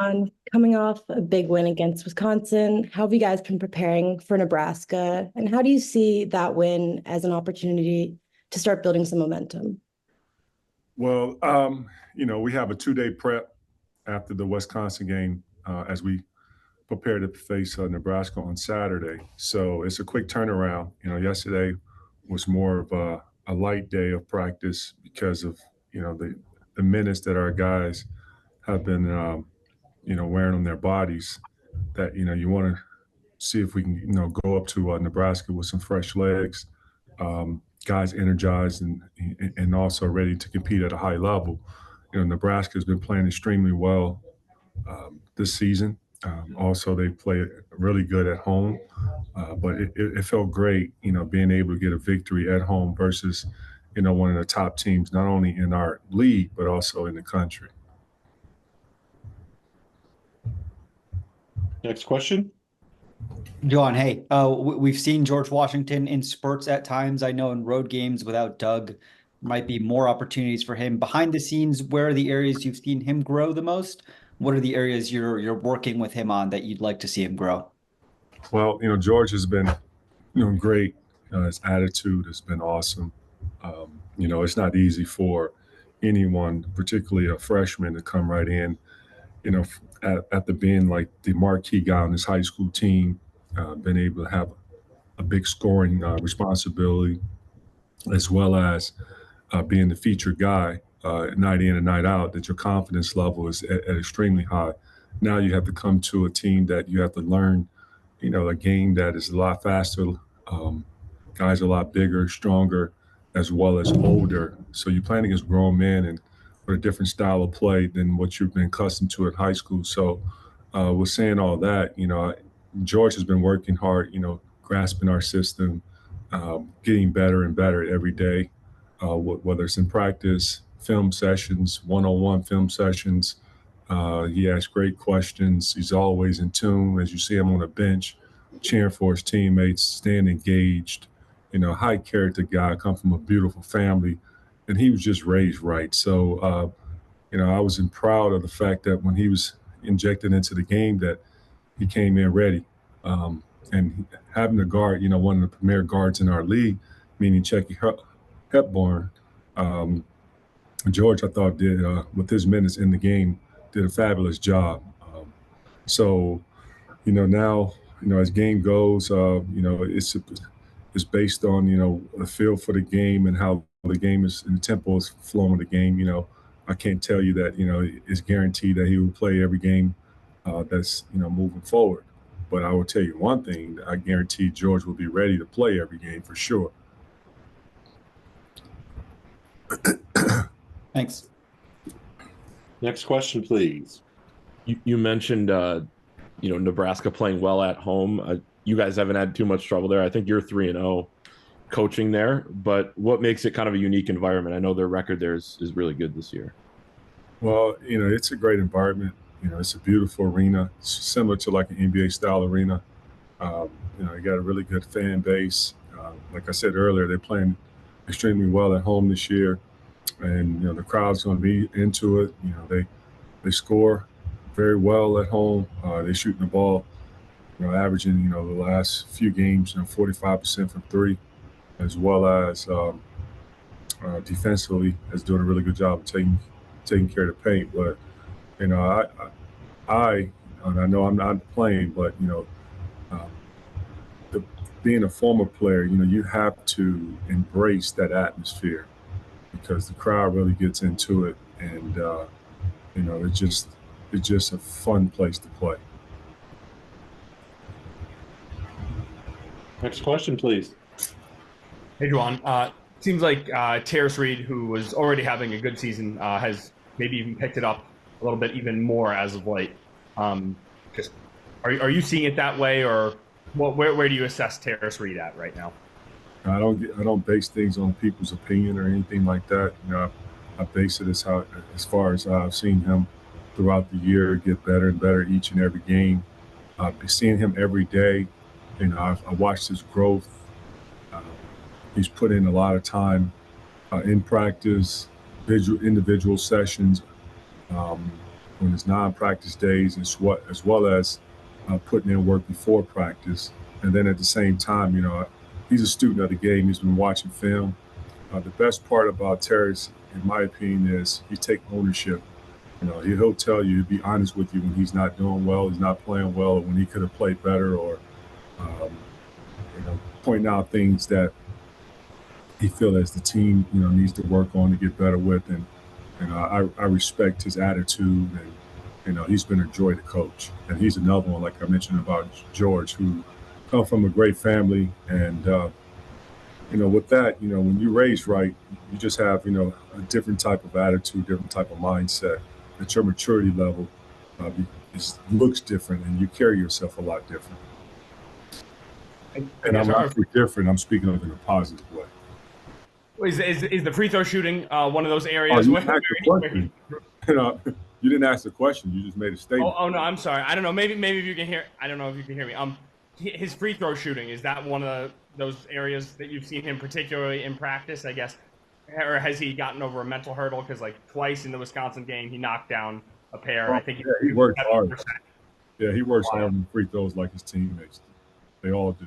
Juwan. Coming off a big win against Wisconsin, how have you guys been preparing for Nebraska? And how do you see that win as an opportunity to start building some momentum? Well, we have a 2-day prep after the Wisconsin game as we prepare to face Nebraska on Saturday. So it's a quick turnaround. Yesterday was more of a light day of practice because of, the minutes that our guys have been, wearing on their bodies that, you want to see if we can, go up to Nebraska with some fresh legs, guys energized and also ready to compete at a high level. Nebraska has been playing extremely well this season. Also, they play really good at home, but it felt great, being able to get a victory at home versus, one of the top teams, not only in our league, but also in the country. Next question. John, hey, we've seen George Washington in spurts at times. I know in road games without Doug, might be more opportunities for him. Behind the scenes, where are the areas you've seen him grow the most? What are the areas you're working with him on that you'd like to see him grow? Well, George has been, great. His attitude has been awesome. It's not easy for anyone, particularly a freshman, to come right in, at the being like the marquee guy on this high school team, been able to have a big scoring responsibility, as well as being the featured guy night in and night out, that your confidence level is at extremely high. Now you have to come to a team that you have to learn, a game that is a lot faster, guys are a lot bigger, stronger, as well as older. So you're playing against grown men and with a different style of play than what you've been accustomed to at high school. So with saying all that, George has been working hard, grasping our system, getting better and better every day, whether it's in practice, film sessions, one-on-one film sessions. He asks great questions. He's always in tune. As you see him on the bench, cheering for his teammates, staying engaged, high character guy, come from a beautiful family, and he was just raised right. So, I was proud of the fact that when he was injected into the game that he came in ready. And having a guard, one of the premier guards in our league, meaning Checky Hepburn, George, I thought, did, with his minutes in the game, did a fabulous job. So, now, as game goes, it's based on, the feel for the game and how the game is and the tempo is flowing the game. I can't tell you that, it's guaranteed that he will play every game that's, moving forward. But I will tell you one thing, I guarantee George will be ready to play every game for sure. Thanks. Next question, please. You mentioned, Nebraska playing well at home. You guys haven't had too much trouble there. I think you're 3-0 coaching there, but what makes it kind of a unique environment? I know their record there is really good this year. Well, it's a great environment. It's a beautiful arena, similar to like an NBA style arena. You got a really good fan base. Like I said earlier, they're playing extremely well at home this year, and the crowd's going to be into it. They score very well at home. They're shooting the ball, averaging the last few games 45% from three, as well as defensively is doing a really good job of taking care of the paint. But I know I'm not playing, but being a former player, you have to embrace that atmosphere because the crowd really gets into it, and it's just a fun place to play. Next question, please. Hey, Juwan. Seems like Terrace Reed, who was already having a good season, has maybe even picked it up a little bit even more as of late. Just are you seeing it that way, or where do you assess Terrace Reed at right now? I don't base things on people's opinion or anything like that. I base it as far as I've seen him throughout the year get better and better each and every game. Seeing him every day, I watched his growth. He's put in a lot of time in practice, individual sessions, on his non-practice days, as well as putting in work before practice. And then at the same time, he's a student of the game. He's been watching film. The best part about Terrace, in my opinion, is he takes ownership. He'll tell you, he'll be honest with you when he's not doing well, he's not playing well, or when he could have played better, or pointing out things that he feels as the team, needs to work on to get better with. And I respect his attitude, and he's been a joy to coach. And he's another one, like I mentioned about George, who come from a great family. And with that, when you raise right, you just have a different type of attitude, different type of mindset. At your maturity level, it looks different, and you carry yourself a lot different. And I'm not different. I'm speaking of it in a positive way. Is the free throw shooting one of those Oh, areas? you didn't ask the question. You didn't ask the question. You just made a statement. Oh no, I'm sorry. I don't know. Maybe if you can hear. I don't know if you can hear me. His free throw shooting, is that one of those areas that you've seen him particularly in practice? I guess, or has he gotten over a mental hurdle? Because like twice in the Wisconsin game, he knocked down a pair. I think he worked hard. 7%. Yeah, he works hard on free throws like his teammates. They all do.